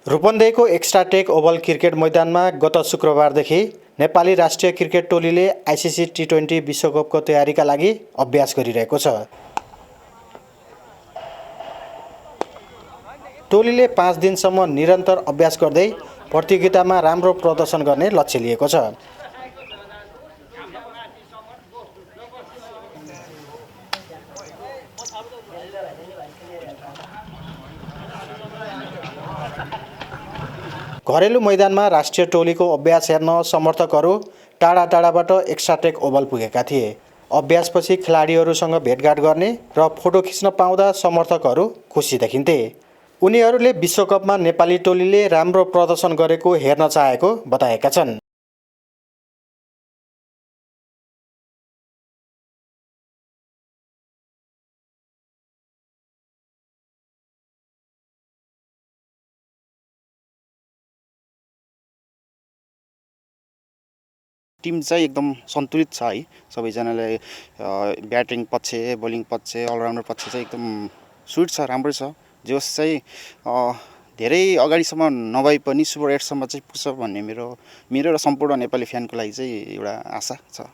रूपन्देहीको एक्स्ट्राटेक oval cricket मैदानमा गत शुक्रबारदेखि नेपाली राष्ट्रिय क्रिकेट टोलीले आइसिसी टी20 विश्वकपको तयारीका लागि अभ्यास गरिरहेको छ। टोलीले 5 दिनसम्म निरन्तर अभ्यास गर्दै प्रतियोगितामा राम्रो प्रदर्शन गर्ने लक्ष्य लिएको छ। घरेलु मैदानमा राष्ट्रिय टोलीको अभ्यास हेर्न समर्थकहरू टाढा टाढाबाट एक्स्ट्राटेक ओभल पुगेका थिए। अभ्यासपछि खेलाडीहरूसँग भेटघाट गर्ने र फोटो खिच्न पाउँदा समर्थकहरू खुसी देखिन्थे। उनीहरूले विश्वकपमा नेपाली टोलीले राम्रो प्रदर्शन गरेको हेर्न चाहेको बताएका छन्। टिम चाहिँ एकदम सन्तुलित छ है। सबैजनाले ब्याटिङ पक्ष, बोलिङ पक्ष, अलराउन्डर पक्ष चाहिँ एकदम स्विट छ, राम्रो छ। जोस चाहिँ धेरै अगाडिसम्म नभए पनि सुपर 8 सम्म चाहिँ पुग्छ भन्ने मेरो र सम्पूर्ण नेपाली फ्यानको लागि चाहिँ एउटा आशा छ।